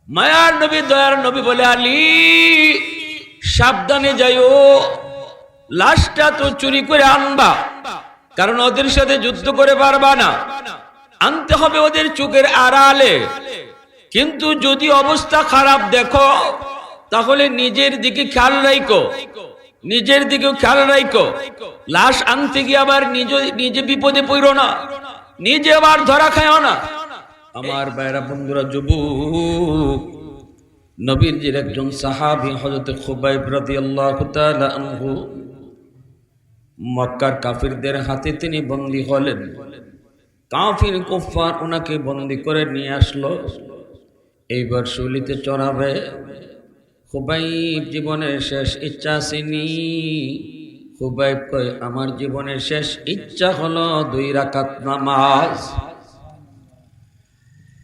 মায়ার নবী দয়ার নবী বলে, আলী সাবধানে যাইও, লাশটা তো চুরি করে আনবা, কারণ ওদের সাথে যুদ্ধ করে পারবা না, আনতে হবে ওদের চোখের আড়ালে। কিন্তু যদি অবস্থা খারাপ দেখো তাহলে নিজের দিকে খেয়াল রাখো, নিজের দিকে খেয়াল রাখো। লাশ আনতে গিয়ে আবার নিজে বিপদে পড়ো না, নিজে আবার ধরা খায়ও না। আমার ভাইরা বন্ধুরা, যুবক, নবীর একজন সাহাবী হযরত খুবাইব রাদিয়াল্লাহু তাআলা আনহু মক্কার কাফিরদের হাতে তিনি বন্দী হলেন। কাফির কুফার ওনাকে বন্দী করে নিয়ে আসলো। এইবার শুলিতে চড়াবে। খুবাইব জীবনের শেষ ইচ্ছা আসেনি। খুবাইব কয়, আমার জীবনের শেষ ইচ্ছা হলো 2 রাকাত নামাজ।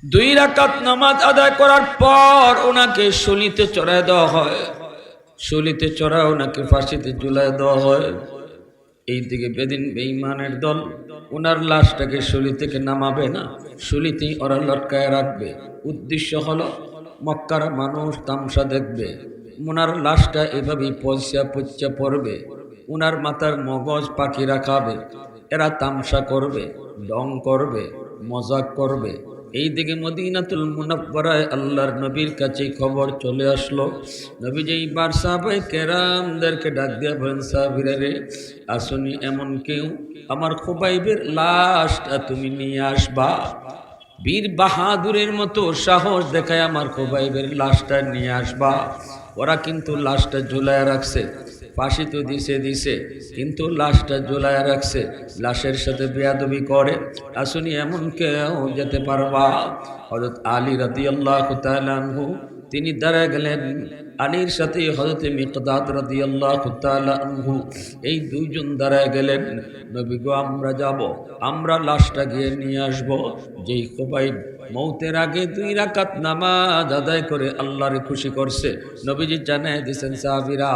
2 রাকাত নামাজ আদায় করার পর ওনাকে শুলিতে চড়ায় দেওয়া হয়। শুলিতে চড়া ওনাকে ফাঁসিতে ঝুলায় দেওয়া হয়। এইদিকে বেঈমানের দল ওনার লাশটাকে শুলি থেকে নামাবে না, শুলিতেই ওরা লটকায় রাখবে। উদ্দেশ্য হলো মক্কার মানুষ তামসা দেখবে, ওনার লাশটা এভাবেই পচা পড়বে, ওনার মাথার মগজ পাখিরা খাবে, এরা তামসা করবে, ডং করবে, মজাক করবে। এইদিকে মদিনাতুল মুনাওয়ারায় আল্লাহর নবীর কাছে খবর চলে আসলো। নবী যেইবার সাহাবায়ে কেরামদেরকে ডাক দিয়া বলেন, সাহাবীরা রে, আসুনি এমন কেউ আমার খুবাইবের লাশটা তুমি নিয়ে আসবা। বীর বাহাদুরের মতো সাহস দেখায় আমার খুবাইবের লাশটা নিয়ে আসবা। ওরা কিন্তু লাশটা ঝুলায় রাখছে, ফাঁসি তো দিছে কিন্তু লাশটা ঝুলায় রাখছে, লাশের সাথে বেয়াদবি করে। আসুনি এমন কেউ যেতে পারবা? হযরত আলী রাদিয়াল্লাহু তাআলা আনহু তিনি দাঁড়ায় গেলেন। আলীর সাথে হযরত মিকদাদ রাদিয়াল্লাহু তাআলা আনহু এই দুইজন দাঁড়ায় গেলেন। নবী গো, আমরা যাব, আমরা লাশটা গিয়ে নিয়ে আসব। যেই খুবাইব মৌতের আগে 2 রাকাত নামাজ আদায় করে আল্লাহরে খুশি করছে, নবীজি জানায় দিয়েছেন, সাহাবীরা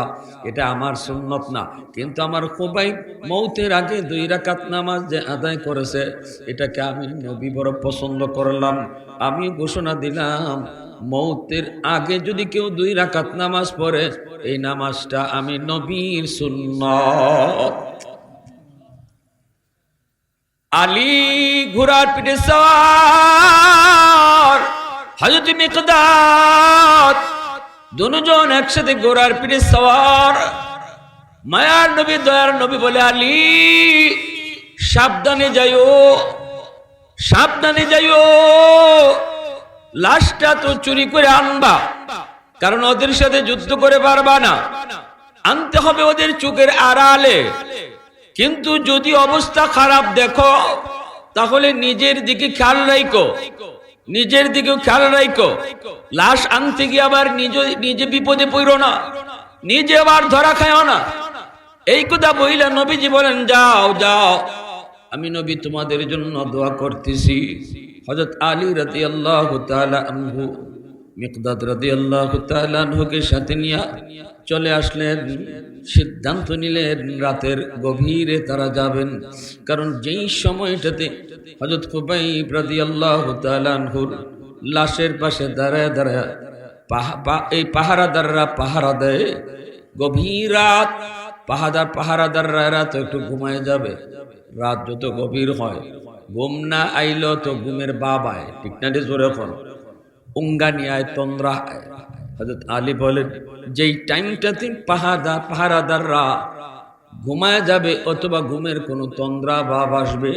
এটা আমার সুন্নত না, কিন্তু আমার খুবাইব মৌতের আগে 2 রাকাত নামাজ যে আদায় করেছে, এটাকে আমি নবী বড় পছন্দ করলাম। আমি ঘোষণা দিলাম, মৌতের আগে যদি কেউ 2 রাকাত নামাজ পড়ে, এই নামাজটা আমি নবীর সুন্নত। আলী ঘোড়ার পিঠে সওয়ার, হযরত মিকদাদ দুজন একসাথে ঘোড়ার পিঠে সওয়ার। মায়ার নবী দয়ার নবী বলে, আলী সাবধানে যাইও, সাবধানে যাইও, লাশটা তো চুরি করে আনবা, কারণ ওদের সাথে যুদ্ধ করে পারবা না, আনতে হবে ওদের চোখের আড়ালে। কিন্তু যদি অবস্থা খারাপ দেখো তাহলে নিজের দিকে খেয়াল রাখো, নিজের দিকেও খেয়াল রাখো। লাশ আনতে গিয়ে আবার নিজে বিপদে পড়ো না, নিজে আবার ধরা খায়ও না। এই কথা বইলা নবীজি বলেন, যাও যাও, আমি নবী তোমাদের জন্য দোয়া করতেছি। হযরত আলী রাদিয়াল্লাহু তাআলা আনহু মিকদাদ রাদিয়াল্লাহু তাআলা আনহুকে সাথে নিয়ে চলে আসলেন। সিদ্ধান্ত নিলেন রাতের গভীরে তারা যাবেন, কারণ যেই সময়টাতে হযরত খুবাইব রাদিয়াল্লাহু তাআলা আনহুর লাশের পাশে দাঁড়ায় দাঁড়ায় এই পাহারাদাররা পাহারা দেয়। গভীর রাত, পাহারাদাররা রাত একটু ঘুমায় যাবে। রাত যত গভীর হয়, ঘুম না আইলো তো ঘুমের বাবায়, ঠিক না? জোরে এখন উঙ্গানি আয়, তন্দ্রা আয়। হযরত আলী বলেন, যেই টাইমটাতে পাহারাদাররা ঘুমায় যাবে অথবা ঘুমের কোনো তন্দ্রা ভাব আসবে,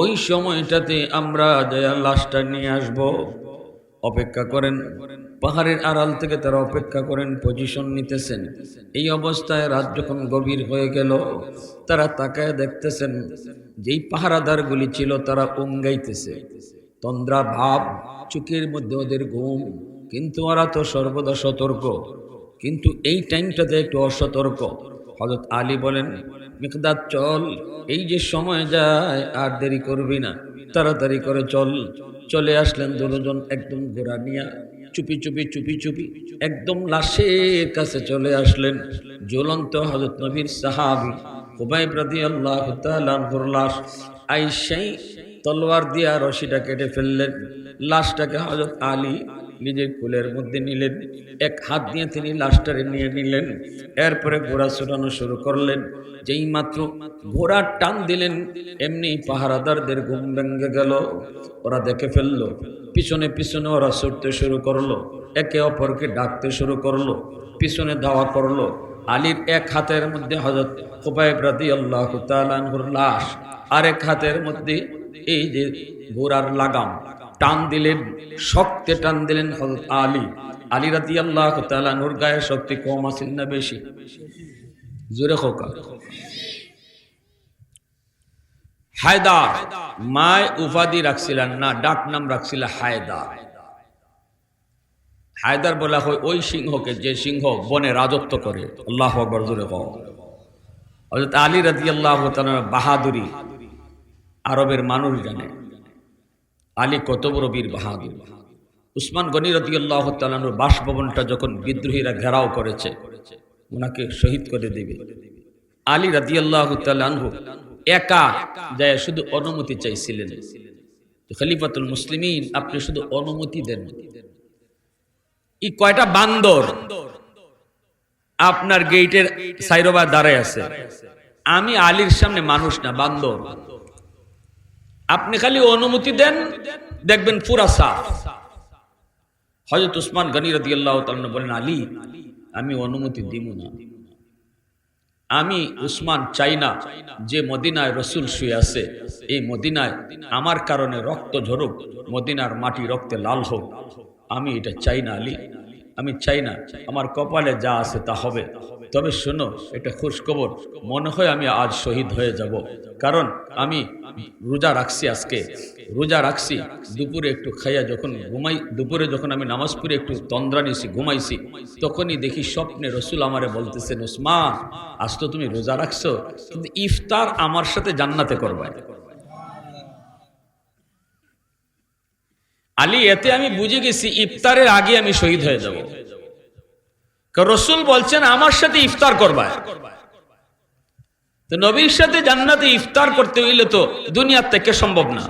ওই সময়টাতে আমরা লাশটা নিয়ে আসব। অপেক্ষা করেন, পাহাড়ের আড়াল থেকে তারা অপেক্ষা করেন, পজিশন নিতেছেন। এই অবস্থায় রাত যখন গভীর হয়ে গেল, তারা তাকায় দেখতেছেন যেই পাহারাদারগুলি ছিল তারা উঙ্গাইতেছে, তন্দ্রা ভাব, চোখের মধ্যে ওদের ঘুম, কিন্তু ওরা তো সর্বদা সতর্ক, কিন্তু এই টাইমটাতে একটু অসতর্ক। হযরত আলী বলেন, মিকদাদ চল, এই যে সময় যায় আর দেরি করবি না, তাড়াতাড়ি করে চল। চলে আসলেন দুজন, একদম ঘোড়া নিয়ে চুপি চুপি একদম লাশের কাছে চলে আসলেন। জ্বলন্ত হযরত নবীর সাহাবী খুবাইব রাদিয়াল্লাহু তাআলা আনহুর লাশ। আইসাই তলোয়ার দিয়া রশিটা কেটে ফেললেন। লাশটাকে হযরত আলী নিজের কোলের মধ্যে নিলেন, এক হাত দিয়ে তিনি লাশটারে নিয়ে নিলেন, এরপরে ঘোড়া ছুটানো শুরু করলেন। যেই মাত্র ঘোড়ার টান দিলেন, এমনি পাহারাদারদের ঘুম ভেঙে গেল। ওরা দেখে ফেললো, পিছনে পিছনে ওরা ছুটতে শুরু করলো, একে অপরকে ডাকতে শুরু করলো, পিছনে ধাওয়া করলো। আলীর এক হাতের মধ্যে হযরত খুবাইব রাদিয়াল্লাহু তাআলা আনহুর লাশ, আরেক হাতের মধ্যে এই যে ঘোড়ার লাগাম। টান দিলেন, শক্তে টান দিলেন হযরত আলী রাদিয়াল্লাহু তাআলা আনহুর গায়ে শক্তি কম আছে না বেশি? জোরে খোকা। হায়দার মায় উপাধি রাখছিলেন না, ডাক নাম রাখছিল হায়দার। হায়দার বলা হয় ওই সিংহকে যে সিংহ বনে রাজত্ব করে। আল্লাহু আকবার, জোরে কও। হযরত আলী রাদিয়াল্লাহু তাআলা বাহাদুরি আরবের মানুষ জানে, আলী কত বড় বীর বাহাদুর। উসমান গনি রাদিয়াল্লাহু তাআলার বাসভবনটা যখন বিদ্রোহীরা ঘেরাও করেছে, ওনাকে শহীদ করে দিবে, আলী রাদিয়াল্লাহু তাআলা আনহু একা যায় শুধু অনুমতি চাইছিলেন, খলিফাতুল মুসলিমিন আপনি শুধু অনুমতি দেন। এই কয়টা বান্দর আপনার গেটের সাইরোবা দাঁড়ায় আছে, আমি আলীর সামনে মানুষ না, বান্দর। আপনি খালি অনুমতি দেন, দেখবেন পুরা সাফ। হযরত উসমান গনি রাদিয়াল্লাহু তাআলা বলেন, আলী আমি অনুমতি দিব না। আমি উসমান চাই না যে মদিনায় রসুল শুয়ে আছে, এই মদিনায় আমার কারণে রক্ত ঝরুক, মদিনার মাটি রক্তে লাল হোক, আমি এটা চাই না আলী, আমি চাই না। আমার কপালে যা আছে তা হবে। তবে শোনো, এটা খুশখবর, মনে হয় আমি আজ শহীদ হয়ে যাব, কারণ আমি রোজা রাখছি, আজকে রোজা রাখছি। দুপুরে একটু খাইয়া যখন ঘুমাই, দুপুরে যখন আমি নামাজ পড়ে একটু তন্দ্রা নিছি, ঘুমাইছি, তখনই দেখি স্বপ্নে রসুল আমারে বলতেছেন, উসমান আজ তো তুমি রোজা রাখছো, কিন্তু ইফতার আমার সাথে জান্নাতে করবা। আলী এতে আমি বুঝে গেছি ইফতারের আগে আমি শহীদ হয়ে যাব, কারণ রসুল বলছেন আমার সাথে ইফতার করবা। তো নবীর সাথে জান্নাতে ইফতার করতে হইলে তো দুনিয়ার থেকে সম্ভব না,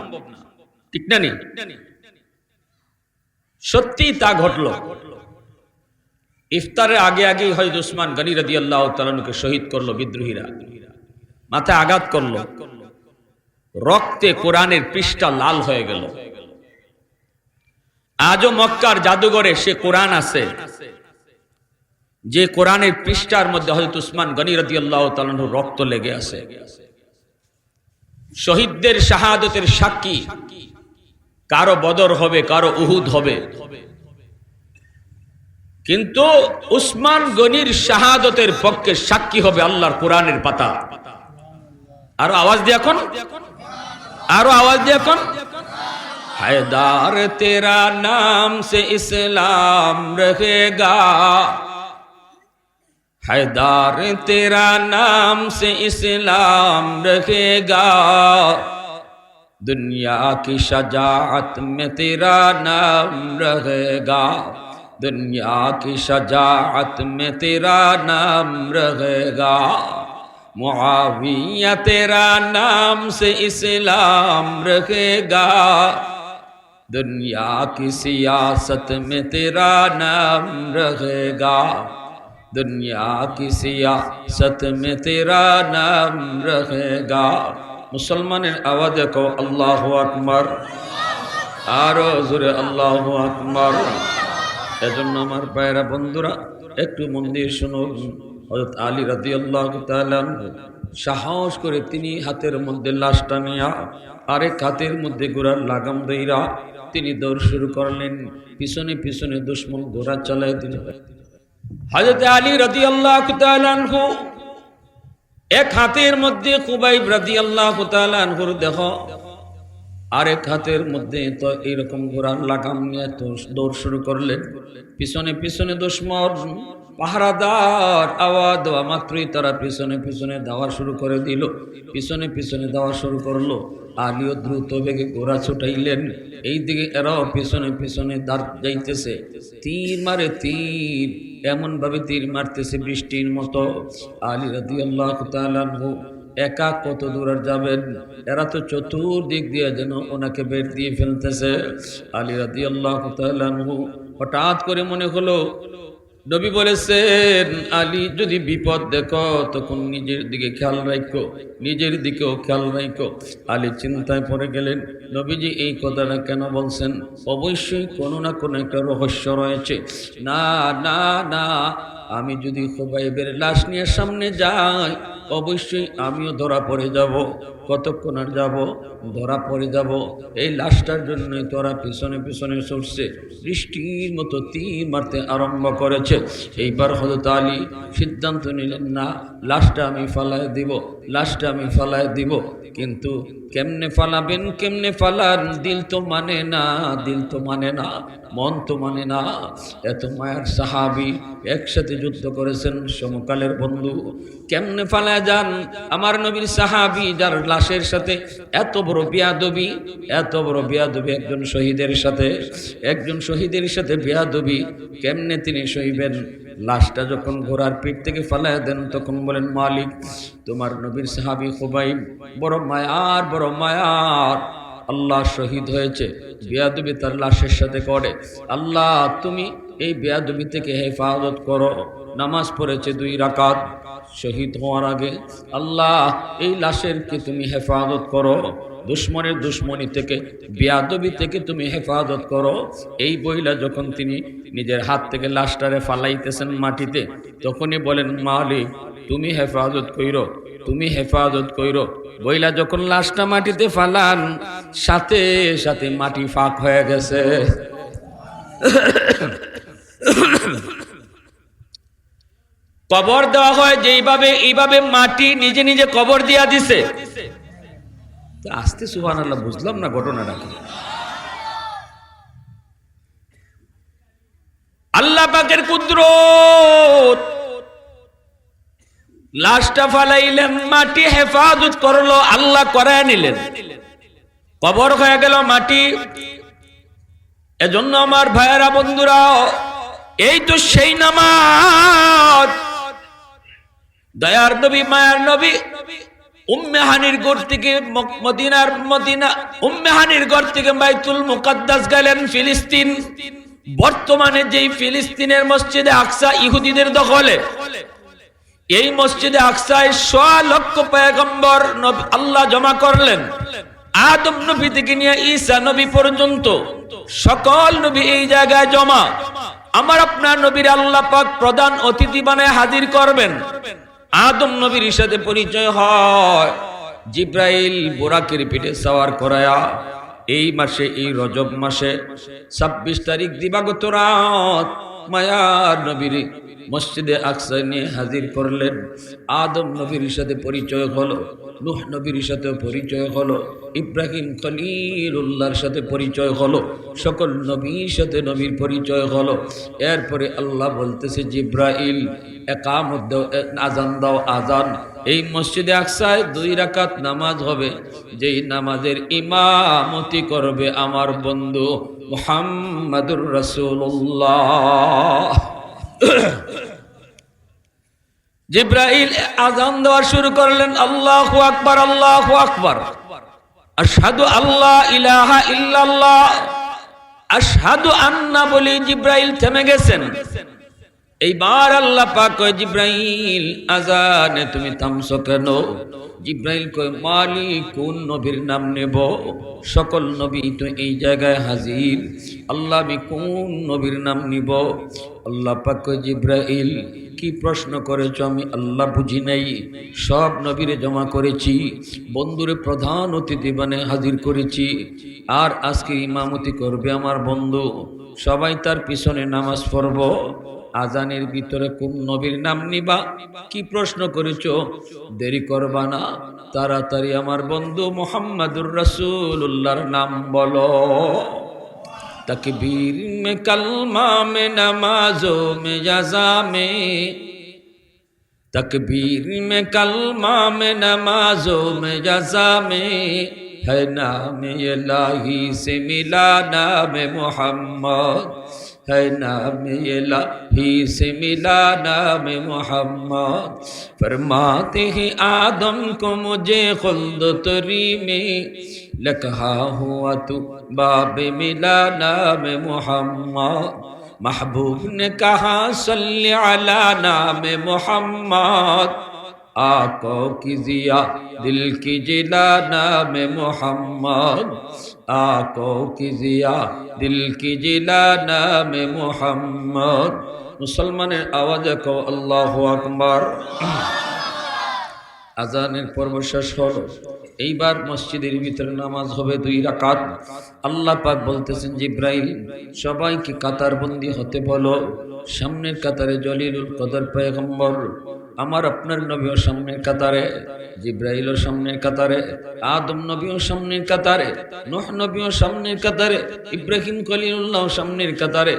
ঠিক না? নি সত্যি তা ঘটলো। ইফতারের আগে আগে হযরত উসমান গনি রাদিয়াল্লাহু তাআলাকে শহীদ করলো বিদ্রোহীরা, মাথায় আঘাত করলো, রক্তে কোরআনের পৃষ্ঠা লাল হয়ে গেল। আজও মক্কার জাদুঘরে সে কোরআন আছে, যে কোরআনের পৃষ্ঠার মধ্যে হযরত উসমান গনি রাদিয়াল্লাহু তাআলার রক্ত লেগে আছে। শহীদদের শাহাদাতের সাক্ষী, কারো বদর হবে, কারো উহুদ হবে, কিন্তু উসমান গনির শাহাদাতের পক্ষে সাক্ষী হবে আল্লাহর কোরআনের পাতা। আরো আওয়াজ দিয়ে এখন, আরো আওয়াজ দিয়ে এখন। हैदार तेरा नाम से इस्लाम रहेगा, हैदार तेरा नाम से इस्लाम रहेगा, दुनिया की शजाअत में तेरा नाम रहेगा, दुनिया की शजाअत में तेरा नाम रहेगा, मुआविया तेरा नाम से इस्लाम रहेगा, दुनिया की सियासत में तेरा नाम रहेगा, दुनिया की सियासत में तेरा नाम रहेगा। मुसलमाনের আওয়াজে কও আল্লাহু আকবার, আরো জোরে আল্লাহু আকবার। এজন্য আমার ভাইরা বন্ধুরা একটু মন দিয়ে শুনুন। হযরত আলী রাদিয়াল্লাহু তাআলা সাহস করে তিনি হাতের মধ্যে লাশটা নিয়া আরেক হাতের মধ্যে ঘোড়ার লাগাম দইরা তিনি দৌড় শুরু করলেন। পিছনে পিছনে দুশমন ঘোড়া চালায় দিল। হযরত আলী রাদিয়াল্লাহু তাআলা আনহু এক হাতের মধ্যে খুবাইব রাদিয়াল্লাহু তাআলা আনহুর দেহ, আরেক হাতের মধ্যে তো এইরকম ঘোড়ার লাগাম নিয়ে তো দৌড় শুরু করলেন। পিছনে পিছনে দুশমন পাহারাদার আওয়াজ দেওয়া মাত্রই তারা পিছনে পিছনে দেওয়া শুরু করে দিল, পিছনে পিছনে দেওয়া শুরু করলো। আলীও দ্রুত বেগে ঘোড়া ছুটাইলেন, এইদিকে এরাও পিছনে পিছনে দাঁড় যাইতেছে। তীর মারে তীর, এমন ভাবে তীর মারতেছে বৃষ্টির মতো। আলী রাদিয়াল্লাহু তাআলা আনহু একা কত দূর আর যাবেন, এরা তো চতুর্দিক দিয়ে যেন ওনাকে বের দিয়ে ফেলতেছে। আলী রাদিয়াল্লাহু তাআলা আনহু হঠাৎ করে মনে হলো নবী বলেছেন, আলী যদি বিপদ দেখো তখন নিজের দিকে খেয়াল রাখো, নিজের দিকেও খেয়াল রাখো। আলী চিন্তায় পড়ে গেলেন, নবীজি এই কথাটা কেন বলছেন? অবশ্যই কোনো না কোনো একটা রহস্য রয়েছে। না না না, আমি যদি খুবাইবের লাশ নিয়ে সামনে যাই অবশ্যই আমিও ধরা পড়ে যাব। কতক্ষণ আর যাব? ধরা পড়ে যাব। এই লাশটার জন্যই তোরা পিছনে পিছনে ছুটছে, বৃষ্টির মতো তীর মারতে আরম্ভ করেছে। এইবার হযরত আলী সিদ্ধান্ত নিলেন, না, লাশটা আমি ফালায় দিব, লাশটা আমি ফালায় দিব। কিন্তু কেমনে ফালাবেন, কেমনে ফালান? দিল তো মানে না, দিল তো মানে না, মন তো মানে না। এত মায়ার সাহাবী একসাথে যুদ্ধ করেছেন, সমকালের বন্ধু, কেমনে ফালায় যান? আমার নবীর সাহাবী যার লাশের সাথে এত বড় বেয়াদবি, এত বড় বেয়াদবি একজন শহীদের সাথে, একজন শহীদের সাথে বেয়াদবি, কেমনে তিনি সইবেন? লাশটা যখন ঘোড়ার পিঠ থেকে ফালায় দেন তখন বলেন, মালিক, তোমার নবীর সাহাবী খুবাইব বড় মায়ার, বড় মায়ার, আল্লাহ শহীদ হয়েছে, বেয়াদবি তার লাশের সাথে করে। আল্লাহ তুমি এই বেয়াদবি থেকে হেফাজত করো। নামাজ পড়েছে 2 রাকাত শহীদ হওয়ার আগে। আল্লাহ এই লাশেরকে তুমি হেফাজত করো, দুশ্মনের দুশ্মনী থেকে, বেয়াদবি থেকে তুমি হেফাজত করো। এই বইলা যখন তিনি নিজের হাত থেকে লাশটারে ফালাইতেছেন মাটিতে, তখনই বলেন, মালিক তুমি হেফাজত কইরো, তুমি হেফাজত কইরো। বইলা যখন লাশটা মাটিতে ফালান, সাথে সাথে মাটি ফাঁক হয়ে গেছে। কবর দেওয়া হয় যেইভাবে, এইভাবে মাটি নিজে নিজে কবর দিয়া দিছে। আস্তে সুবহানাল্লাহ, বুঝলাম না ঘটনাটা কি। আল্লাহ পাকের কুদরত, লাশটা ফালাইলেন, মাটি হেফাজত করলো, আল্লাহ করায় নিলেন, কবর হয়ে গেল মাটি। এজন্য আমার ভাইয়েরা, বন্ধুরা, এই তো সেই নামাজ দয়ার নবী, মায়ার নবী উম্মে হানির ঘর থেকে মদিনা উম্মে হানির ঘর থেকে বাইতুল মুকাদ্দাস গেলেন ফিলিস্তিন। বর্তমানে যেই ফিলিস্তিনের মসজিদে আকসা ইহুদিদের দখলে, এই মসজিদে আকসায় 100 লক্ষ পয়গম্বর আল্লাহ জমা করলেন। আদম নবী থেকে নিয়ে ঈসা নবী পর্যন্ত সকল নবী এই জায়গায় জমা। আমার আপনার নবীর আল্লাহ পাক প্রধান অতিথি বানায় হাজির করবেন। আদম নবীর সাথে পরিচয় হয় জিব্রাইল বুরাকের পিঠে সওয়ার করায়া। এই মাসে, এই রজব মাসে 26 তারিখ দিবাগত রাত মায়ার নবীর মসজিদে আকসা নিয়ে হাজির করলেন। আদম নবীর সাথে পরিচয় হলো, নূহ নবীর সাথে পরিচয় হলো, ইব্রাহিম খলিলুল্লাহর সাথে পরিচয় হলো, সকল নবীর সাথে নবীর পরিচয় হলো। এরপরে আল্লাহ বলতেছে, জিব্রাইল একামত দাও, আজান দাও, আজান। এই মসজিদে আকসায় 2 রাকাত নামাজ হবে, যেই নামাজের ইমামতি করবে আমার বন্ধু মুহাম্মাদুর রাসূলুল্লাহ। জিব্রাইল আযান দেওয়া শুরু করলেন, আল্লাহু আকবার, আল্লাহু আকবার, আশহাদু আল্লা ইলাহা ইল্লাল্লাহ, আশহাদু আন্না বলি জিব্রাইল থেমে গেছেন। এইবার আল্লাহ পাক কয়, জিব্রাইল আযানে তুমি থামছো কেন? জিব্রাইল কয়, মালিক কোন নবীর নাম নেব? সকল নবী তো এই জায়গায় হাজির, আল্লাহ আমি কোন নবীর নাম নিব? আল্লাহ পাক কয়, জিব্রাইল কি প্রশ্ন করেছো আমি আল্লাহ বুঝি নাই, সব নবীরে জমা করেছি, বন্ধুরে প্রধান অতিথি বানিয়ে হাজির করেছি, আর আজকে ইমামতি করবে আমার বন্ধু, সবাই তার পিছনে নামাজ পড়ব। আজানের ভিতরে কোন নবীর নাম নিবা? কি প্রশ্ন করেছো? দেরি করবা না, তাড়াতাড়ি আমার বন্ধু মুহাম্মাদুর রাসূলুল্লাহর নাম বলো। तकबीर में कलमा में नमाजों में यज़ा में, तकबीर में कलमा में नमाजों में यज़ा में, है नाम इलाही से मिला नाम मोहम्मद, है नाम इलाही से मिला नाम मोहम्मद। फरमाते हैं आदम को मुझे खुल्द तरी में, लकहा हुआ तू बाब मिला नाम मोहम्मद, महबूब ने कहा सल्ली अला नाम मोहम्मद, आंखों की जिया दिल की जिला नाम मोहम्मद, आंखों की जिया दिल की जिला नाम मोहम्मद। मुसलमाনের আওয়াজে কও আল্লাহু আকবার। আজানের পর্ব শেষ হলো, এইবার মসজিদের ভিতরে নামাজ হবে 2 রাকাত। আল্লাহ পাক বলতেছেন জিব্রাইল সবাইকে কাতারবন্দি হতে বলো। সামনের কাতারে জলিলুল কদর পয়গম্বর আমার আপনার নবীও সামনের কাতারে, জিব্রাইলও সামনের কাতারে, আদম নবীও সামনের কাতারে, নূহ নবীও সামনের কাতারে, ইব্রাহিম খলিলুল্লাহ সামনের কাতারে।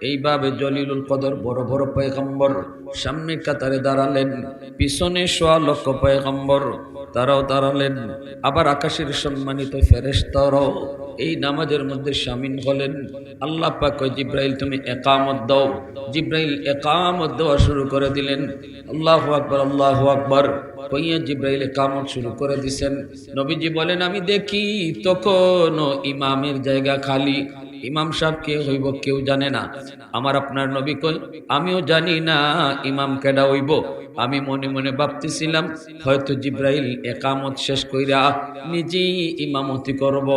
এইভাবে জলিলুল কদর বড় বড় পয়গম্বর সামনের কাতারে দাঁড়ালেন, পিছনে 100 লক্ষ পয়গম্বর তারাও দাঁড়ালেন। আবার আকাশের সম্মানিত ফেরেশতারাও এই নামাজের মধ্যে শামিল হলেন। আল্লাহ পাক কয় জিব্রাইল তুমি ইকামত দাও। জিব্রাইল ইকামত দেওয়া শুরু করে দিলেন। আল্লাহু আকবার আল্লাহু আকবার কইয়া জিব্রাইল ইকামত শুরু করে দিয়েছেন। নবীজি বলেন আমি দেখি তখনও ইমামের জায়গা খালি। ইমাম সাহেব কে হইব কেউ জানে না। আমার আপনার নবী কই আমিও জানি না ইমাম কেডা হইব। আমি মনে মনে ভাবতেছিলাম হয়তো জিব্রাইল ইকামত শেষ কইরা নিজেই ইমামতি করব।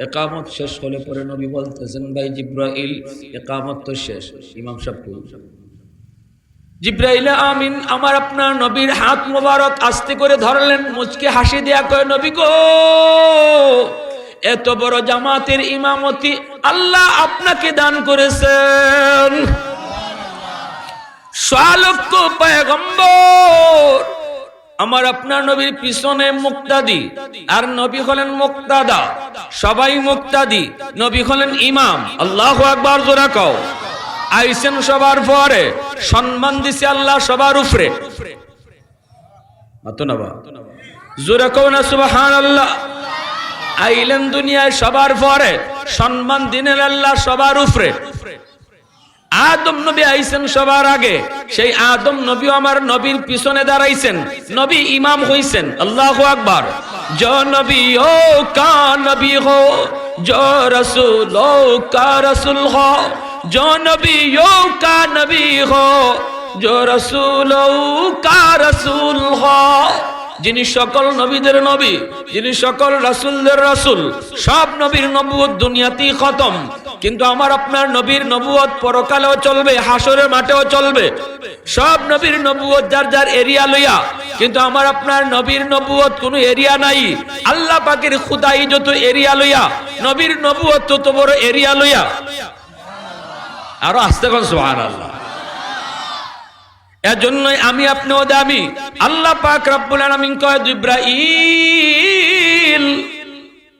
ইকামত শেষ হলে পরে নবী বলতেছেন ভাই জিব্রাইল ইকামত তো শেষ, ইমাম সাহেব কই? জিব্রাইল আমিন আমার আপনার নবীর হাত মোবারক আস্তে করে ধরলেন, মুচকে হাসি দেয়া কয় নবী গো এত বড় জামাতের ইমামতি আল্লাহ আপনাকে দান করেছেন। 100 লক্ষ পয়গম্বর আমার আপনার নবীর পিছনে মুক্তাদি, আর নবী হলেন মুক্তাদা। সবাই মুক্তাদি, নবী হলেন ইমাম। আল্লাহু আকবার জোরে কও। আইসেন সবার পরে, সম্মান দিছে আল্লাহ সবার উপরে। মাতনাবা জোরে কও না সুবহানাল্লাহ। আইলেন দুনিয়ায় সবার পরে, সম্মান দিলেন আল্লাহ সবার উপরে। আদম নবী আইছেন সবার আগে, সেই আদম নবী আমার নবীর পিছনে দাঁড়াইছেন, নবী ইমাম হইছেন। আল্লাহু আকবার। जो नबी हो का नबी हो, जो रसूल हो का रसूल हो, जो नबी हो का नबी हो, जो रसूल हो का रसूल हो। যিনি সকল নবীদের নবী, যিনি সকল রাসূলদের রাসূল, সব নবীর নবুয়ত দুনিয়াতেই খতম। কিন্তু আমার আপনার নবীর নবুয়ত পরকালেও চলবে, হাসরের মাঠেও চলবে। সব নবীর নবুয়ত যার যার এরিয়া লইয়া, কিন্তু আমার আপনার নবীর নবুয়ত কোনো এরিয়া নাই। আল্লাহ পাকের খুদাই যত এরিয়া লইয়া, নবীর নবুয়ত তত বড় এরিয়া লইয়া। আরো আস্তে কোন সুবহানাল্লাহ। এজন্যই আমি আপনিও দামি। আল্লাহ পাক রব্বুল আলামিন কয় জিব্রাইল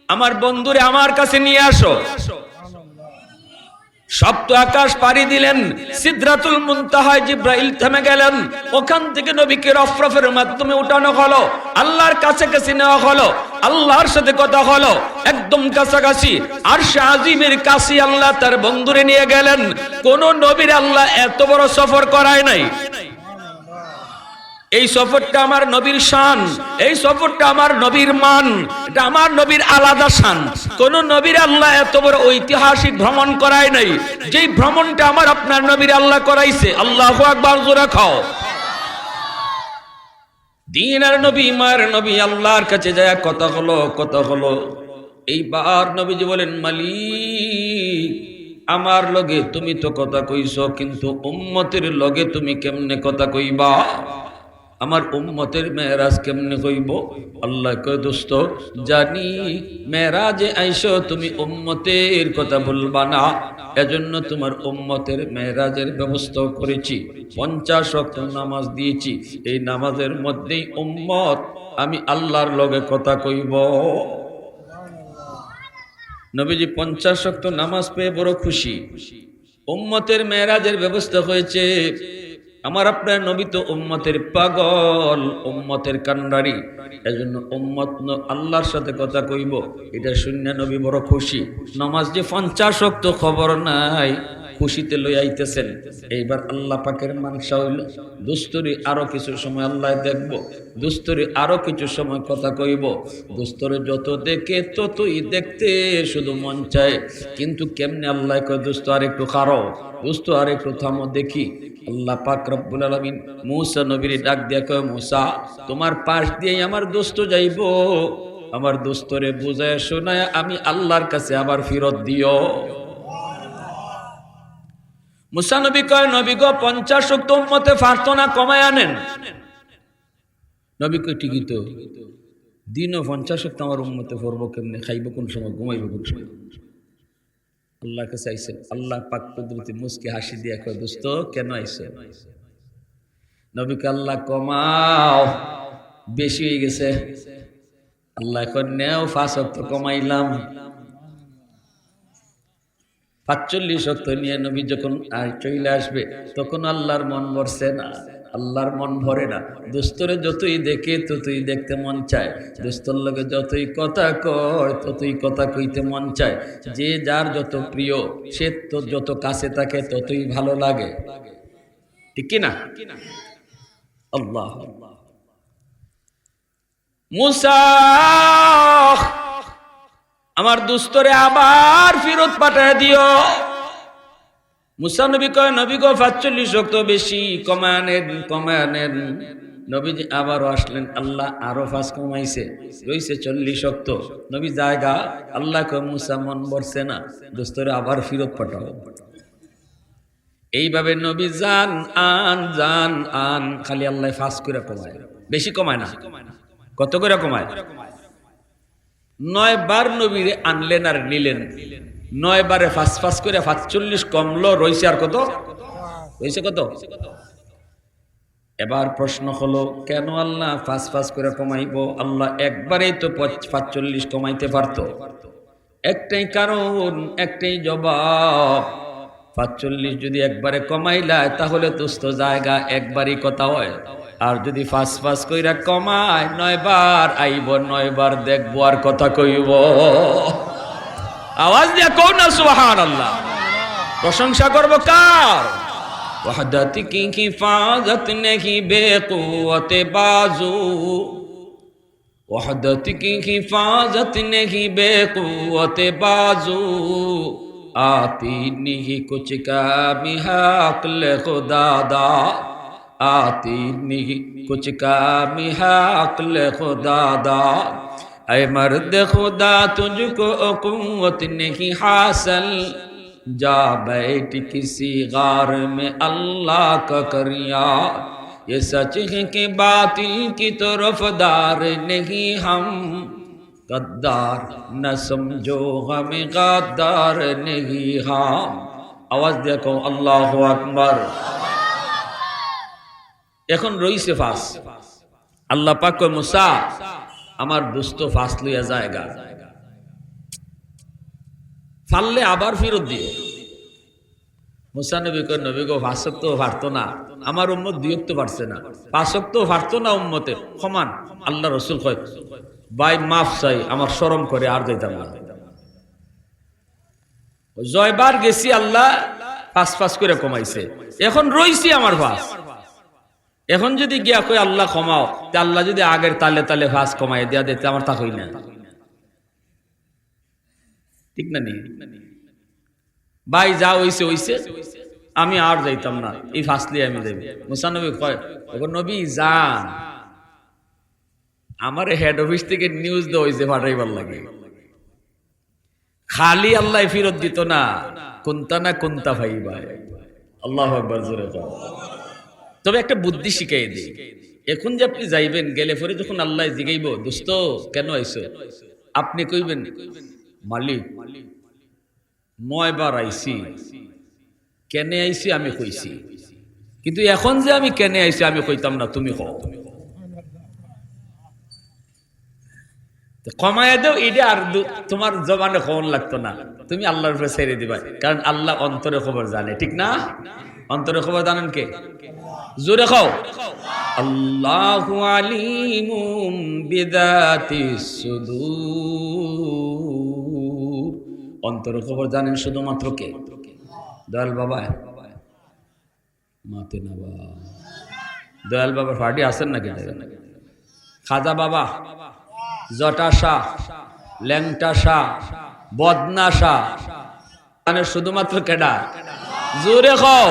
আমার বন্ধুরে আমার কাছে নিয়ে আসো। সপ্ত আকাশ পাড়ি দিলেন, সিদরাতুল মুনতাহায় জিব্রাইল থেমে গেলেন। ওখান থেকে নবীকে রফরফের মাধ্যমে উঠানো হলো, আল্লাহর কাছে কাছে নেওয়া হলো, আল্লাহর সাথে কথা হলো, একদম কাছাকাছি। আরশে আজিমের কাছে আল্লাহ তার বন্ধুরে নিয়ে গেলেন। কোন নবীর আল্লাহ এত বড় সফর করায় নাই। এই সফরটা আমার নবীর শান, এই সফরটা আমার নবীর মান, এটা আমার নবীর আলাদা শান। কোন নবীর আল্লাহ এত বড় ঐতিহাসিক ভ্রমণ করায় নাই, যেই ভ্রমণটা আমার আপনার নবীর আল্লাহ করাইছে। আল্লাহু আকবার জোরে খাও। দিনের নবী মায়ের নবী আল্লাহর কাছে যায় কথা হলো। এইবার নবীজি বলেন মালিক আমার লগে তুমি তো কথা কইছো, কিন্তু উম্মতের লগে তুমি কেমনে কথা কইবা? আমার উম্মতের মেরাজ কেমনে কইব? আল্লাহ কয় দোস্ত জানি মেরাজে আইসো তুমি উম্মতের কথা বলবা না, এজন্য তোমার উম্মতের মেরাজের ব্যবস্থা করেছি। 50 ওয়াক্ত নামাজ দিয়েছি, এই নামাজের মধ্যেই উম্মত আমি আল্লাহর লগে কথা কইব। নবীজি 50 ওয়াক্ত নামাজ পেয়ে বড় খুশি। উম্মতের মেরাজের ব্যবস্থা হয়েছে। আমার আপনার নবী তো উম্মতের পাগল, উম্মতের কান্ডারি, এজন্য উম্মত আল্লাহর সাথে কথা কইব, এটা শুনে নবী বড় খুশি। নামাজ যে 50 ওয়াক্ত খবর নাই, খুশিতে লই আইতেছেন। এইবার আল্লাহ পাকের মানসা হইল দুস্তরি আরো কিছু সময় আল্লাহ দেখবো, দুস্তরি আরো কিছু সময় কথা কইব। দুস্তরে যত দেখে ততই দেখতে শুধু মন চায়, কিন্তু কেমনে আল্লাহ কয় দোস্ত আর একটু খারো, দোস্ত আর একটু থামো দেখি। আল্লাহ পাক রব্বুল আলামিন মূসা নবীর ডাক দিয়া কয়, মূসা তোমার পাশ দিয়ে আমার দোস্ত যাইব, আমার দোস্তরে বুঝায় শোনায় আমি আল্লাহর কাছে আবার ফিরত দিও। মূসা নবী কয়, নবী গো 50 ওয়াক্ত উম্মতে প্রার্থনা কমায় আনেন। নবী কয় ঠিকই তো, দিনও 50 ওয়াক্ত আমার উম্মতে পড়বো কেমনে, খাইব কোন সময়, ঘুমাইব কোন সময়? আল্লাহর কাছে আইছেন, আল্লাহ পাক কুদরতি মুস্কি হাসি দিয়া কয়, দোস্ত কেন আইছে? নবীকে আল্লাহ কমাও, বেশি হয়ে গেছে। আল্লাহ কয় নেও 5 ওয়াক্ত কমাইলাম। 45 ওয়াক্ত নিয়ে নবী যখন আর চলে আসবে তখন আল্লাহর মন ভরছে না, আল্লাহর মন ভরে না। দোস্তরে যতই দেখে ততই দেখতে মন চায়, দোস্তর লগে যতই কথা কয় ততই কথা কইতে মন চায়। যে যার যত প্রিয় সে তো যত কাছে থাকে ততই ভালো লাগে, ঠিক কি না? আল্লাহ মূসা আমার দুস্তরে আবার ফেরত পাঠায় দিও। মূসা নবী কয়, নবী গো 45 ওয়াক্ত বেশি কমায় নেন। নবীজি আবারও আসলেন, আল্লাহ আরো 5 কমাইছে, রইছে 40 ওয়াক্ত। নবী জায়গা, আল্লাহ কয় মূসা মন ভরছে না, দুস্তরে আবার ফেরত পাঠাও। এইভাবে নবী জান আন খালি আল্লাহ 5 করে কমায়, বেশি কমায় না। কত করে কমায়? 9 বার নবীরে আনলেন আর নিলেন, 9 বারে 5 করে 45 কমলো, রইছে আর কত? রইছে কত? এবার প্রশ্ন হলো, কেন আল্লাহ 5 করে কমাইবো? আল্লাহ একবারেই তো 45 কমাইতে পারতো। একটাই কারণ, একটাই জবাব, 45 যদি একবারে কমাইলায় তাহলে দোস্ত জায়গা একবারই কথা হয়। আর যদি 5 কইরা কমায় 9 বার আইব, 9 বার দেখবো আর কথা কইব। আওয়াজ দিয়া কও না সুবহানাল্লাহ। প্রশংসা করব কার? ওয়াহদাত কি হিফাজত নেহি বেকুওয়াতে বাজু, ওয়াহদাত কি হিফাজত নেহি বেকুওয়াতে বাজু, आती नहीं कुछ कामी हक़ खुदा दा, आती नहीं कुछ कामी हक़ खुदा दा। ऐ मर्द खुदा तुझको क़ुव्वत नहीं हासिल, जा बैठ किसी गार में अल्लाह का करिया। ये सच है कि बातिल की तरफदार नहीं हम, गद्दार न समझो हमें गद्दार नहीं हम। आवाज देखो अल्लाहु আকবার। এখন রইছে 5। আল্লাহ পাক কয় মূসা আমার দোস্ত 5 লইয়া জায়গা, ফাললে আবার ফেরত দিও। মূসা নবী কয়, নবী গো 5 ওয়াক্ত পারতো না, আমার উম্মত 2 ওয়াক্ত পারছে না, 5 ওয়াক্ত পারতো না উম্মতের সমান। আল্লাহ রাসূল কয়, ভাই মাফ চাই, আমার শরম করে আর যাইতাম না। জয়বার গেছি, আল্লাহ 5 করে কমাইছে, এখন রইছি আমার 5। এখন যদি গিয়া কই আল্লাহ ক্ষমাও, তে আল্লাহ যদি আগের তালে তালে 5 কমাই দেয়া দিতে আমার তা হই না, ঠিক না নি? ভাই যা হইছে হইছে, আমি আর যাইতাম না, এই 5 লিয়ে আমি যাইব। মুসা নবী কয়, ওগো নবী যান, আমার হেড অফিস থেকে নিউজ দেওয়া হয়েছে পাঠাইবার লাগে। খালি আল্লাহ ফিরত দিত না, কোনটা না কোনটা ভাই ভাই। আল্লাহু আকবার জোরে কও। তবে একটা বুদ্ধি শিখাই দিই, এখন যে আপনি যাইবেন, গেলে পরে যখন আল্লাহ জিগাইব দোস্ত কেন আইছো, আপনি কইবেন মালিক 9 বার আইছি, কেনে আইছি আমি কইছি, কিন্তু এখন যে আমি কেনে আইছি আমি কইতাম না, তুমি কও। কমায় দেও, এটা আর তোমার জবানে খবর লাগতো না, তুমি আল্লাহর উপরে ছেড়ে দিবা, কারণ আল্লাহ অন্তরে খবর জানে, ঠিক না? অন্তরে খবর জানেন কে? জোরে খাও, আল্লাহু আলিমুম বিযাতিস সুদূর। অন্তরে খবর জানেন শুধুমাত্র কে? দয়াল বাবা মাতে না বা দয়াল বাবার পার্টি আছেন নাকি? খাজা বাবা, জটা শাহ, ল্যাংটা শাহ, বদনা শাহ, মানে শুধুমাত্র কেডা? জোরে খাও।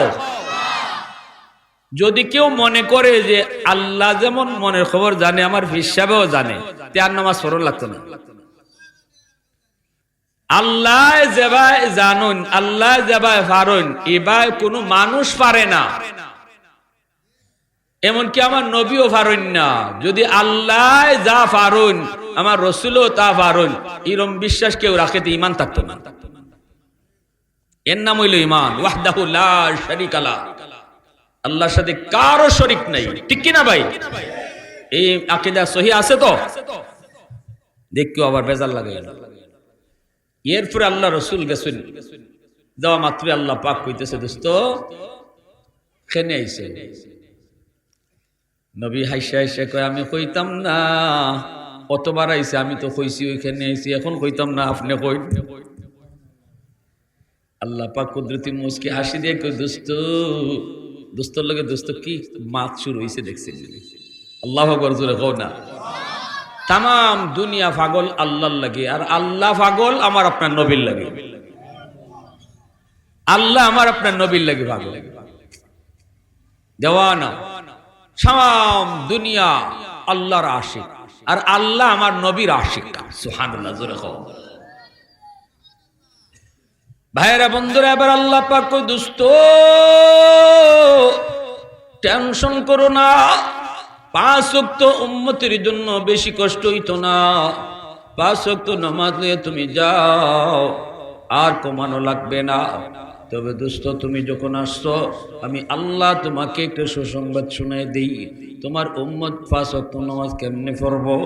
যদি কেউ মনে করে যে আল্লাহ যেমন মনের খবর জানে আমার হিসাবেও জানে, তার নামাজ পড়ন লাগতো না। আল্লাহ যেভাবে জানুন, আল্লাহ যেভাবে পারেন, এবার কোনো মানুষ পারে না, এমনকি আমার নবীও পারেন না। যদি আল্লাহ যা পারেন আমার রসুলও তা পারেন, এরম বিশ্বাস কেউ রাখে তো ইমান থাকতো না। এর নাম হইল ইমান। ওয়াহদাহু লা শারীকা লাহ, আল্লাহর সাথে কারো শরীক নাই। ঠিক কিনা ভাই? এই আকীদা সহি আছে তো? দেখো আবার বেজাল লাগে। এরপরে আল্লাহ রসুল গেছেন, যাওয়া মাত্র আল্লাহ পাক কইতেছে, দোস্ত খেনে আইছে। নবী হাইসা হাইসা কয়, আমি কইতাম না, কতবার আইছে, আমি তো কইছি ওইখানে আইছি, এখন কইতাম না, আপনি কই। আল্লাহ পাক কুদরতি মুচকি হাসি দিয়ে কই, দোস্ত দোস্তর লগে দোস্ত কি মাত শুরু হইছে দেখছেন? আল্লাহু আকবার, জোরে কও না। তাম দুনিয়া পাগল আল্লাহর লাগে, আর আল্লাহ পাগল আমার আপনার নবীর লাগে। আল্লাহ আমার আপনার নবীর লাগে পাগল, দেওয়ানা। সাম দুনিয়া আল্লাহর আশিক, আর আল্লাহ আমার নবীর আশিক। সুবহানাল্লাহ, জোরে কও। ভাইরা বন্ধুরা, এবার আল্লাহ পাক কই, দোস্ত টেনশন করো না, 5 ওয়াক্ত উম্মতের জন্য বেশি কষ্ট হইতো না। 5 ওয়াক্ত নামাজ নিয়ে তুমি যাও, আর কমানো লাগবে না। তবে দোস্ত তুমি যখন আসছো, আমি আল্লাহ তোমাকে একটা সুসংবাদ শুনাই দিই। তোমার উম্মত 5 ওয়াক্ত নামাজ কেমনে পড়বো,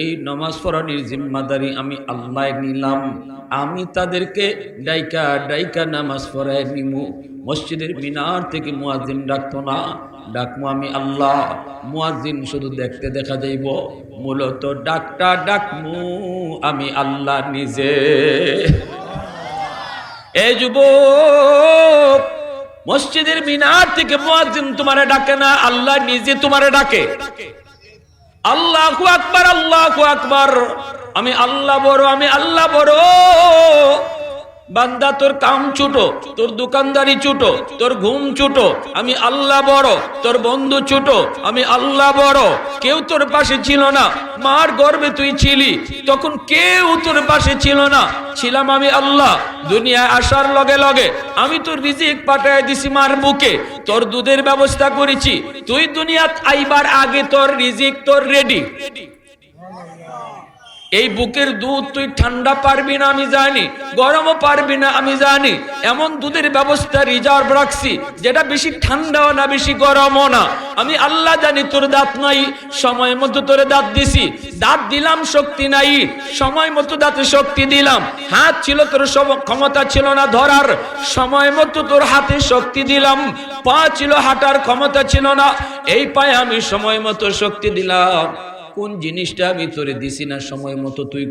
এই নামাজ পড়ানোর জিম্মাদারি আমি আল্লাহ নিলাম। আমি তাদেরকে ডাইকা ডাইকা নামাজ পড়ায় নিমু। মসজিদের মিনার থেকে মুয়াজ্জিন ডাকতো না, ডাকমু আমি আল্লাহ। মুয়াজ্জিন শুধু দেখতে দেখা যাইব, মূলত ডাকটা ডাকমু আমি আল্লাহ নিজে। এই যুবক, মসজিদের মিনার থেকে মুয়াজ্জিন তোমারে ডাকে না, আল্লাহ নিজে তোমারে ডাকে। আল্লাহু আকবার, আল্লাহু আকবার। আমি আল্লাহ বড়, আমি আল্লাহ বড়। বান্দা তোর কাম ছোট, তোর দোকানদারি ছোট, তোর ঘুম ছোট, আমি আল্লাহ বড়। তোর বন্ধু ছোট, আমি আল্লাহ বড়। কেউ তোর পাশে ছিল না, মার গর্ভে তুই ছিলি, তখন কেউ তোর পাশে ছিল না, ছিলাম আমি আল্লাহ। দুনিয়ায় আসার লগে লগে আমি তোর রিজিক পাঠায় দিছি মার বুকে, তোর দুধের ব্যবস্থা করেছি। তুই দুনিয়াত আইবার আগে তোর রিজিক তোর রেডি। এই বুকের দুধ তুই ঠান্ডা পারবি না আমি জানি, গরমও পারবি না আমি জানি। এমন দুধের ব্যবস্থা রিজার্ভ রাখছি, যেটা বেশি ঠান্ডাও না বেশি গরমও না। আমি আল্লাহ জানি তোর দাঁত নাই, সময় মতো তোরে দাঁত দিছি। দাঁত দিলাম, শক্তি নাই, সময় মতো দাঁতে শক্তি দিলাম। হাত ছিল, তোর ক্ষমতা ছিল না ধরার, সময় মতো তোর হাতে শক্তি দিলাম। পা ছিল, হাঁটার ক্ষমতা ছিল না, এই পায়ে আমি সময় মতো শক্তি দিলাম। কোন জিনিসটা আমি তোরে দিছি না সময় মতো, তুই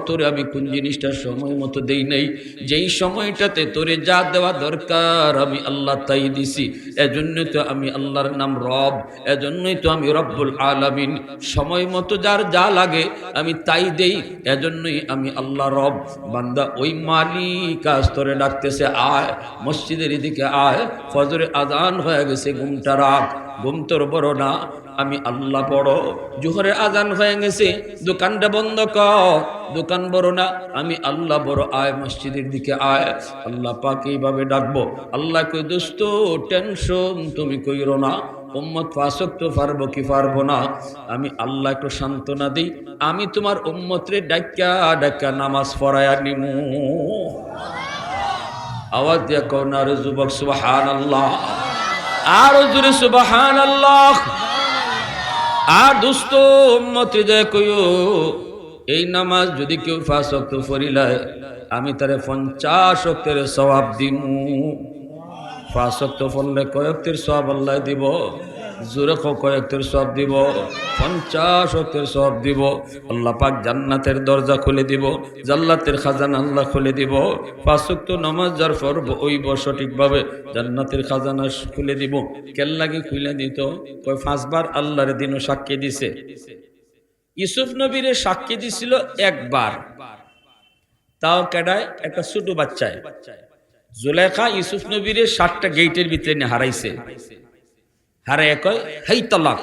তোরে আমি কোন জিনিসটা সময় মতো দেই নাই? যেই সময়টাতে তোরে যা দেওয়া দরকার আমি আল্লাহ তাই দিছি। এজন্যই তো আমি আল্লাহর নাম রব, এজন্যই তো আমি রব্বুল আলামিন। সময় মতো যার যা লাগে আমি তাই দেই, এজন্যই আমি আল্লাহ রব। বান্দা ওই মালিক আজ তোরে ডাকতেছে, আয় মসজিদের দিকে আয়। ফজরে আজান হয়ে গেছে, ঘুমটা রাখ, ঘুম তোর বড় না, আমি আল্লাহ বড়। জোহরের আজান হয়ে গেছে, দোকানটা বন্ধ কর, দোকান বড় না, আমি আল্লাহ বড়, আয় মসজিদের দিকে আয়। আল্লাহ পাক এইভাবে ডাকবো। আল্লাহ কই, দোস্ত টেনশন তুমি কইরো না, উম্মত 5 ওয়াক্ত পারবো কি পারবো না, আমি আল্লাহ একটু সান্ত্বনা দিই। আমি তোমার উম্মতরে ডাক্কা ডাক্কা নামাজ পড়ায়া নিমু। আওয়াজ দিয়া কোন আর যুবক সুবহানাল্লাহ, আর জোরে সুবহানাল্লাহ। আর দোস্ত উম্মতে যায় কইও, এই নামাজ যদি কেউ 5 ওয়াক্ত পড়িলায় আমি তারে 50 ওয়াক্তের সওয়াব দিমু। 5 ওয়াক্ত পড়লে কয় ওয়াক্তের সওয়াব আল্লাহ দিব? জোরে কয়েকটার সব দিব, 50 ওয়াক্তের সব দিব। আল্লাহ পাক জান্নাতের দরজা খুলে দিব, জান্নাতের খাজানা আল্লাহ খুলে দিব। 5 ওয়াক্ত নামাজ যার পড়ব ওইব সঠিকভাবে জান্নাতের খাজানা খুলে দিব। কেন লাগে খুলে দিত? কয় 5 বার আল্লাহর দিনও সাক্ষী দিছে। ইউসুফ নবীরে সাক্ষী দিছিল একবার, তাও কেডায়? একটা ছোট বাচ্চায়। জুলেখা ইউসুফ নবীরে 7টা গেটের ভিতরে নিয়ে হারাইছে। হারাই কয়, হেই তালাক,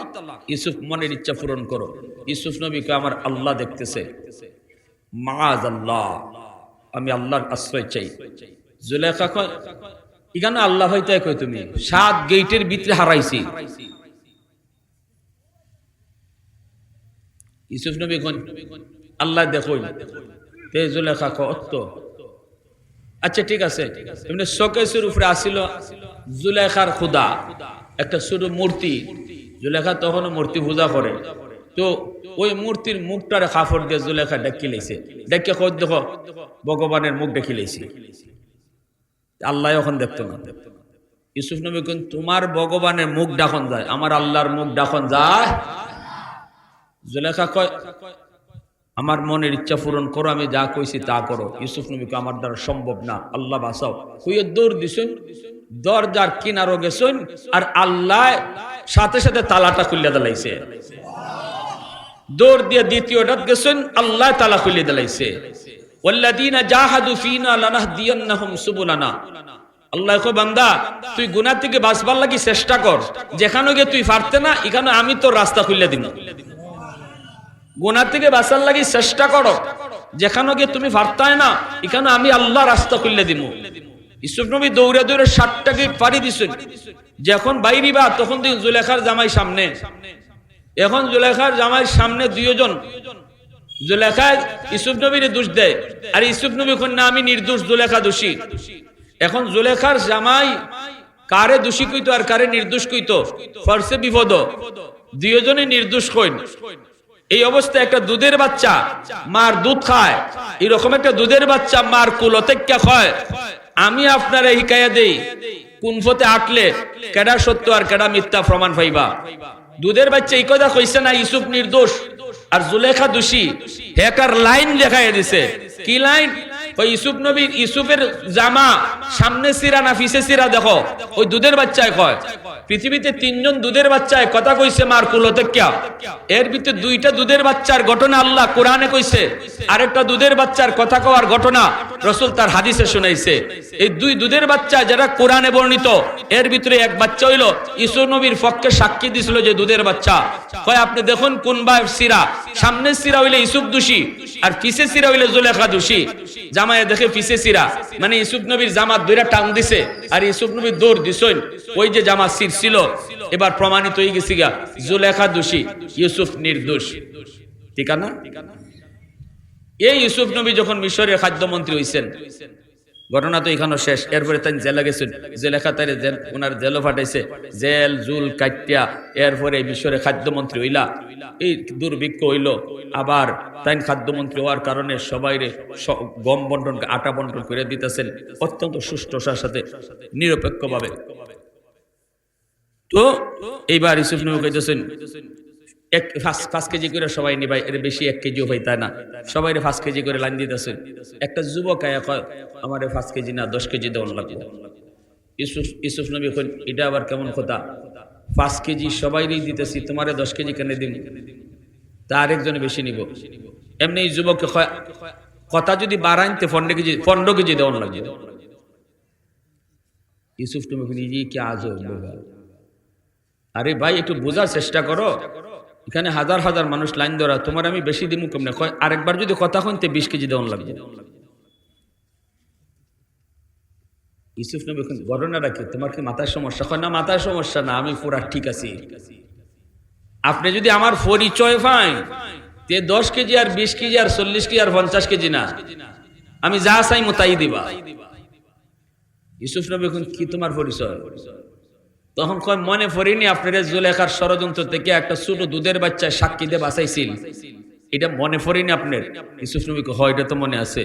ইউসুফ মনের ইচ্ছা পূরণ করো। ইউসুফ নবীকে আমার আল্লাহ দেখতেছে, মাআযাল্লাহ, আমি আল্লাহর আশ্রয় চাই। জুলেখা কয়, এখানে আল্লাহ হইতে কই তুমি? 7 গেটের ভিতরে হারাইছি। ইউসুফ নবী কোন আল্লাহ দেখো। জুলেখা কত, আচ্ছা ঠিক আছে। এমনি শোকেসের উপরে আসিল জুলেখার খুদা, একটা ছোট মূর্তি। জুলেখা তখনও মূর্তি পূজা করে, তো ওই মূর্তির মুখটার কাপড় দিয়ে জুলেখা ডেকে লেছে। ডেকে কই দেখো ভগবানের মুখ ডেকে লেছে। আল্লাহ এখন দেখতো না। ইউসুফ নবী কোন, তোমার ভগবানের মুখ ডাখন যায়, আমার আল্লাহর মুখ ডাখন যায়। জুলেখা কয়, আমার মনের ইচ্ছা পূরণ করো, আমি যা কইছি তা করো। ইউসুফ নবীকে আমার দ্বারা সম্ভব না, আল্লাহ বাঁচাও। কইয়ে দৌড় দিছেন, দরজার কিনারও গেছেন, আর আল্লাহ সাথে সাথে তালাটা খুলে দিলাইছে। দৌড় দিয়ে দ্বিতীয়টা গেছেন, আল্লাহ তালা খুলে দিলাইছে। ওয়াল্লাযীনা জাহাদু ফীনা লানাহদিয়ান্নাহুম সুবুলানা। আল্লাহ কয়, বান্দা তুই গুনাহ থেকে বাঁচবার লাগি চেষ্টা কর, যেখানে গিয়ে তুই পারতে না, এখানে আমি তোর রাস্তা খুলে দিব। গুনাহ থেকে বাঁচার লাগি চেষ্টা করো, যেখানে গিয়ে তুমি পারতাই না, এখানে আমি আল্লাহ রাস্তা খুলে দিব। ইউসুফ নবী দৌড়ে দৌড়ে 7টা গেট পাড়ি দিছেন। যখন বাইরিবা তখন দিন জুলেখার জামাই সামনে। এখন জুলেখার জামাই সামনে 2 জন। জুলেখা ইউসুফ নবীর দোষ দেয়, আর ইউসুফ নবী কোন না, আমি নির্দোষ, জুলেখা দোষী। এখন জুলেখার জামাই কারে দোষী কইতো আর কারে নির্দোষ কইতো, ফারসে বিপদ। 2 জনে নির্দোষ কইন। এই অবস্থায় একটা দুধের বাচ্চা মার দুধ খায়, এরকম একটা দুধের বাচ্চা মার কুলতেক্কা খায়। আমি আপনার হিকায়া দেই, কোন পথে আটলে কেডা সত্য আর কেডা মিথ্যা প্রমাণ পাইবা। দুধের বাচ্চা এই কথা কইছে না ইউসুফ নির্দোষ আর জুলেখা দোষী, হেকার লাইন দেখাইয়া দিছে। কি লাইন? ওই ইউসুফ নবীর ইউসুফের জামা সামনে সিরা না পিছে সিরা দেখো। ওই দুধের বাচ্চায় কয়, পৃথিবীতে 3 জন দুধের বাচ্চায় কথা কইছে মার কুলতেক্কা। এর ভিতরে 2টা দুধের বাচ্চার ঘটনা আল্লাহ কোরআনে কইছে, আরেকটা দুধের বাচ্চার কথা কওয়ার ঘটনা রাসূল তার হাদিসে শুনাইছে। এই 2 দুধের বাচ্চা যারা কোরআনে বর্ণিত, এর ভিতরে এক বাচ্চা হইল ইউসুফ নবীর পক্ষে সাক্ষী দিছিল যে দুধের বাচ্চা। কয় আপনি দেখুন কোন ভাই সিরা, সামনের সিরা হইলে ইউসুফ দোষী আর পিছে সিরা হইলে জুলেখা দোষী। জামায়ে দেখে পিছে সিরা, মানে ইউসুফ নবীর জামা দুইটা টান দিছে, আর ইউসুফ নবী দৌড় দিছেন। ওই যে জামা সির ছিল, এবার প্রমাণিত হয়ে গেছে গা জুলেখা দোষী, ইউসুফ নির্দোষ। ঠিক না? এই ইউসুফ নবী যখন মিশরের খাদ্যমন্ত্রী হইছেন, ঘটনা তো এখানে শেষ। এরপরে তাই জেলে গেছেন, জেলেখা তাই ওনার জেলও ফাটাইছে, জেল জুল কাটিয়া এরপরে মিশরের খাদ্যমন্ত্রী হইলা। এই দুর্ভিক্ষ হইল, আবার তাই খাদ্যমন্ত্রী হওয়ার কারণে সবাইরে গম বন্টন, আটা বন্টন করে দিতেছেন অত্যন্ত সুষ্ঠুতার সাথে, নিরপেক্ষভাবে। তো এইবার ইউসুফ নবী কইতেছেন 5 কেজি করে সবাই নিবাই, এর বেশি 1 কেজিও হয় তাই না, সবাই 5 কেজি করে লাইন দিতেছেন। একটা যুবক আয়া কয়, আমার 5 কেজি না 10 কেজি দেওয়ান লাগবে। ইউসুফ নবী কইন, এটা আবার কেমন কথা? 5 কেজি সবাইরই দিতেছি, তোমারে 10 কেজি কেন দিন? তা আরেকজনে বেশি নিব। এমনি যুবককে কথা যদি বাড়াইতে 15 কেজি দেওয়ান লাগবে। ইউসুফ নবী কইন, এই কি আজব! আরে ভাই একটু বোঝার চেষ্টা করো, এখানে হাজার হাজার মানুষ লাইন ধরা, তোমার আমি বেশি দিমু কেমনে? কয় আরেকবার যদি কথা কইতে 20 কেজি দেওয়ান লাগবে। ইউসুফ নবী ঘটনাটা কি? তোমার কি মাথার সমস্যা? কয় না, মাথার সমস্যা না, আমি পুরা ঠিক আছি। আপনি যদি আমার পরিচয় পান, তে 10 কেজি আর 20 কেজি আর 40 কেজি আর 50 কেজি না, আমি যা চাই তাই দিবা। ইউসুফ নবী কি তোমার পরিচয়? তখন কয়, মনে পড়িনি আপনারা জুলেখার ষড়যন্ত্র থেকে একটা ছোট দুধের বাচ্চা সাক্ষী দিয়ে বাঁচাইছিল, এটা মনে পড়িনি আপনার? ইউসুফ নবী কয়, এটা তো মনে আছে।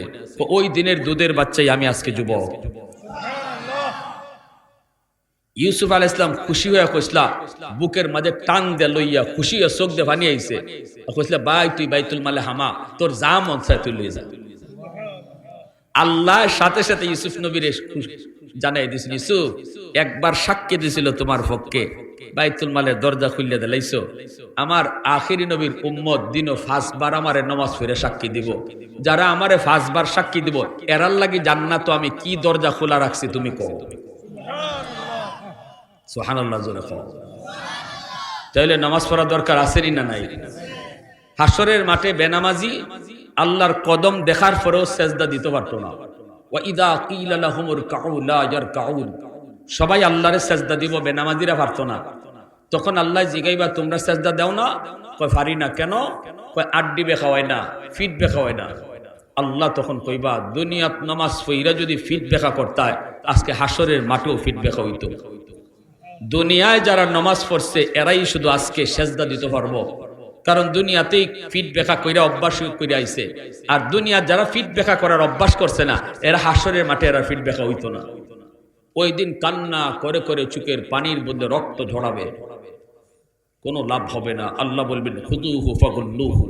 ওই দিনের দুধের বাচ্চাই আমি আজকে যুবক। ইউসুফ আলাইহিস সালাম খুশি হয়ে কইসলা, বুকের মাঝে টান দে লইয়া খুশি হয়ে চোখ দিয়ে পানি আইছে, কইসলা ভাই তুই বাইতুল মালে হামা, তোর যা মন চায় তুই লইয়া যা। আল্লাহ সাথে সাথে ইউসুফ নবীর জানাই দিয়েছিল, ইউসুফ একবার সাক্ষী দিছিল তোমার পক্ষে, বাইতুল মালের দরজা খুললে দিলাইছো। আমার আখিরি নবীর উম্মত দিনও 5 বার আমারে নামাজ পড়ে সাক্ষী দিব, যারা আমারে 5 বার সাক্ষী দিব এরার লাগি জান্নাত আমি কি দরজা খোলা রাখছি তুমি কও। সুবহানাল্লাহ জোরে কও। তাইলে নামাজ পড়া দরকার আছে না নাই? হাসরের মাঠে বেনামাজি আল্লাহর কদম দেখার পরেও সেজদা দিতে পারতো না। ওয়া ইযা কিলা লাহুমুর কাউ লা ইয়ারকাউন, সবাই আল্লাহরে সেজদা দিব, বেনামাজিরা পারতো না। তখন আল্লাহ জিগাইবা তোমরা সেজদা দাও না? কয় পারি না। কেন? কয় আড্ডি বে খাওয়াই না, ফিট বে খাওয়াই না। আল্লাহ তখন কইবা দুনিয়াত নামাজ পইরা যদি ফিট বেখা করতায় আজকে হাসরের মাঠেও ফিট বেখা হইতো। দুনিয়ায় যারা নামাজ পড়ছে এরাই শুধু আজকে সেজদা দিতে পারবো, কারণ দুনিয়াতেই ফিট বেখা কইরা অভ্যাস করে আইছে। আর দুনিয়া যারা ফিট বেখা করার অভ্যাস করছে না এরা হাসরের মাঠে এরা ফিট বেখা হইতো না। ওই দিন কান্না করে করে চোখের পানির মধ্যে রক্ত ঝরাবে, কোনো লাভ হবে না। আল্লাহ বলবেন খুযুহু ফাগুল্লুহু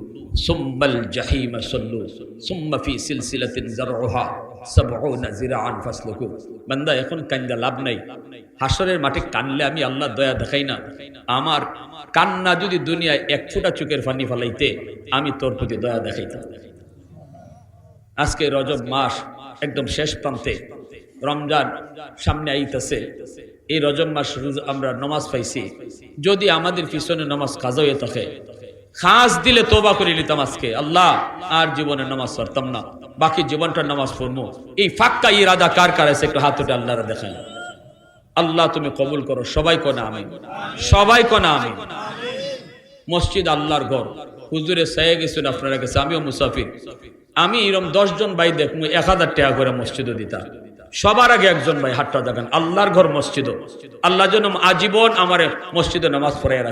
সুম্মাল জাহিমা সাল্লু সুম্মা ফি সিলসিলাতিন যারউহা ৭০ যিরাআন ফাসলুকু। বান্দা এখন কান্দা লাভ নাই, হাসরের মাঠে কানলে আমি আল্লাহ দয়া দেখাই না। আমার কান্না যদি দুনিয়ায় 1 ফোঁটা চোখের পানি ফলাইতে আমি তোর প্রতি দয়া দেখাইতাম। আজকে রজব মাস একদম শেষ প্রান্তে, রমজান সামনে আইতাছে। এই রজব মাস আমরা নামাজ পাইছি, যদি আমাদের পিছনে নামাজ কাজা হয়ে থাকে খাস দিলে তওবা করে নিতাম আজকে, আল্লাহ আর জীবনে নামাজ পড়তাম না, বাকি জীবনটা নামাজ পড়বো। এই ফাক্কা ইরাদা কার কার আছে একটু হাত উঠে আল্লাহরে দেখান। আল্লাহ তুমি কবুল করো, সবাই কোনা আমিন, সবাই কোনা আমিন। মসজিদ আল্লাহর ঘর, হুজুরে চাইয়ে গেছেন আপনারা কাছে, আমিও মুসাফির। আমি এরকম 10 জন ভাই দেখবো 1000 টাকা করে মসজিদও দিতাম। সবার আগে একজন ভাই হাতটা দেখান, আল্লাহর ঘর মসজিদ, আল্লাহ যেন আজীবন আমার মসজিদে নামাজ পড়াইয়া